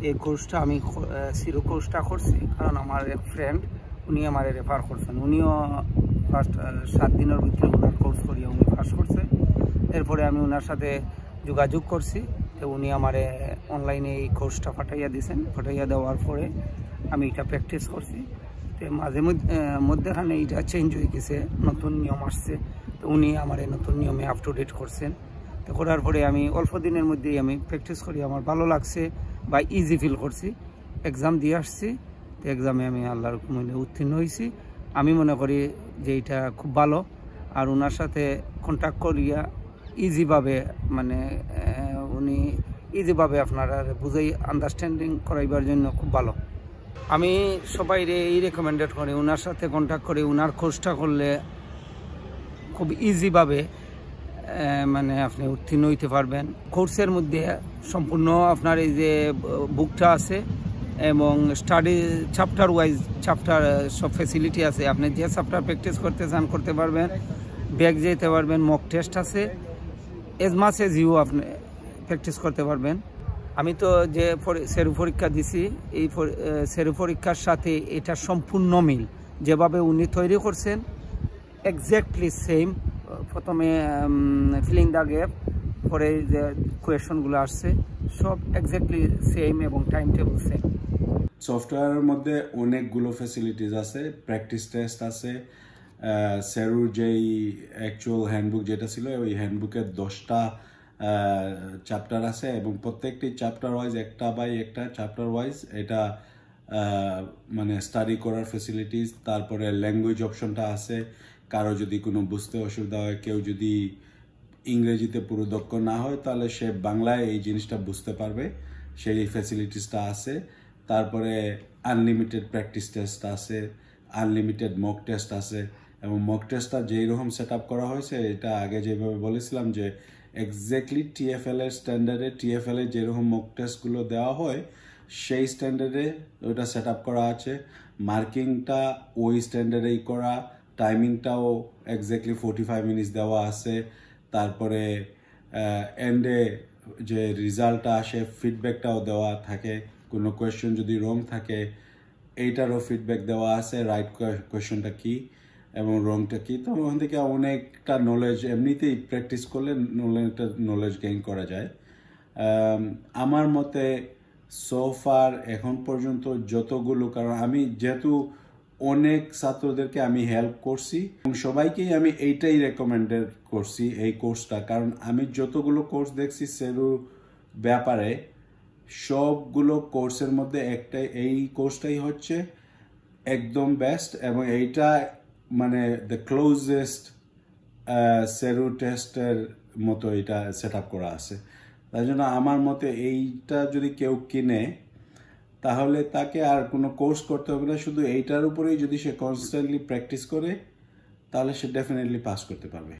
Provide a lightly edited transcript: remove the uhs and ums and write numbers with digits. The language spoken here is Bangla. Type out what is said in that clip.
এই কোর্সটা আমি সিরো কোর্সটা করছি কারণ আমার এক ফ্রেন্ড উনি আমার রেফার করছেন। উনিও ফার্স্ট 7 দিনের ভিতরে ওনার কোর্স করিয়া উনি পাস করছে। এরপরে আমি ওনার সাথে যোগাযোগ করছি, তো উনি আমার অনলাইনে এই কোর্সটা পাঠাইয়া দিয়েছেন। পাঠাইয়া দেওয়ার পরে আমি এটা প্র্যাকটিস করছি। তো মাঝে মধ্যেখানে এটা চেঞ্জ হয়ে গেছে, নতুন নিয়ম আসছে, তো উনি আমার এই নতুন নিয়মে আপ টু ডেট করছেন। তো করার পরে আমি অল্প দিনের মধ্যেই আমি প্র্যাকটিস করি, আমার ভালো লাগছে বা ইজি ফিল করছি। এক্সাম দিয়ে আসছি, তো এক্সামে আমি আল্লাহর হুকুমে উত্তীর্ণ হয়েছি। আমি মনে করি যে এটা খুব ভালো, আর ওনার সাথে কন্ট্যাক্ট করিয়া ইজিভাবে মানে উনি ইজিভাবে আপনারা বুঝাই আন্ডারস্ট্যান্ডিং করাইবার জন্য খুব ভালো। আমি সবাই এই রেকমেন্ডেড করি ওনার সাথে কন্ট্যাক্ট করে ওনার কোর্সটা করলে খুব ইজিভাবে মানে আপনি উত্তীর্ণ হইতে পারবেন। কোর্সের মধ্যে সম্পূর্ণ আপনার এই যে বুকটা আছে এবং স্টাডি চ্যাপ্টার ওয়াইজ চ্যাপ্টার সব ফেসিলিটি আছে। আপনি যে চ্যাপ্টার প্র্যাকটিস করতে চান করতে পারবেন, ব্যাক যেতে পারবেন, মক টেস্ট আছে, এজ মাচ এজ ইউ আপনি প্র্যাকটিস করতে পারবেন। আমি তো যে সেরু পরীক্ষা দিছি, এই সেরু পরীক্ষার সাথে এটা সম্পূর্ণ মিল। যেভাবে উনি তৈরি করছেন এক্স্যাক্টলি সেম। প্রথমে ফিলিং দ্য গ্যাপ, পরে যে কোয়েশনগুলো আসছে সব এক্স্যাক্টলি সেম এবং টাইম টেবিল সেম। সফটওয়্যারের মধ্যে অনেকগুলো ফ্যাসিলিটিস আছে, প্র্যাকটিস টেস্ট আছে। সেরুর যেই অ্যাকচুয়াল হ্যান্ডবুক যেটা ছিল, ওই হ্যান্ডবুকের 10টা চ্যাপ্টার আছে এবং প্রত্যেকটি চ্যাপ্টার ওয়াইজ একটা বাই একটা চ্যাপ্টার ওয়াইজ এটা মানে স্টাডি করার ফ্যাসিলিটিস। তারপরে ল্যাঙ্গুয়েজ অপশনটা আছে, কারো যদি কোনো বুঝতে অসুবিধা হয়, কেউ যদি ইংরেজিতে পুরো দক্ষ না হয় তাহলে সে বাংলায় এই জিনিসটা বুঝতে পারবে, সেই ফ্যাসিলিটিসটা আছে। তারপরে আনলিমিটেড প্র্যাকটিস টেস্ট আছে, আনলিমিটেড মক টেস্ট আছে এবং মক টেস্টটা যেই রকম সেট আপ করা হয়েছে, এটা আগে যেভাবে বলেছিলাম যে এক্স্যাক্টলি টিএফএল এর স্ট্যান্ডার্ডে, টিএফএল এর যেরকম মক টেস্টগুলো দেওয়া হয় সেই স্ট্যান্ডার্ডে ওইটা সেট আপ করা আছে। মার্কিংটা ওই স্ট্যান্ডার্ডেই করা, টাইমিংটাও এক্স্যাক্টলি 45 মিনিটস দেওয়া আছে। তারপরে এন্ডে যে রেজাল্টটা আসে ফিডব্যাকটাও দেওয়া থাকে, কোনো কোয়েশ্চেন যদি রং থাকে এইটারও ফিডব্যাক দেওয়া আছে, রাইট কোয়েশ্চেনটা কি এবং রংটা কি। তো ওখান থেকে অনেকটা নলেজ এমনিতেই প্র্যাকটিস করলে নলেজ গেইন করা যায়। আমার মতে সোফার এখন পর্যন্ত যতগুলো, কারণ আমি যেহেতু অনেক ছাত্রদেরকে আমি হেল্প করছি এবং সবাইকেই আমি এইটাই রেকমেন্ডেড করছি এই কোর্সটা, কারণ আমি যতগুলো কোর্স দেখছি সেরুর ব্যাপারে সবগুলো কোর্সের মধ্যে এই কোর্সটাই হচ্ছে একদম বেস্ট এবং এইটা মানে দ্য ক্লোজেস্ট সেরু টেস্টের মতো এটা সেট আপ করা আছে। তাই জন্য আমার মতে এইটা যদি কেউ কিনে তাহলে তাকে আর কোনো কোর্স করতে হবে না, শুধু এইটার উপরেই যদি সে কনস্ট্যান্টলি প্র্যাকটিস করে তাহলে সে ডেফিনেটলি পাস করতে পারবে।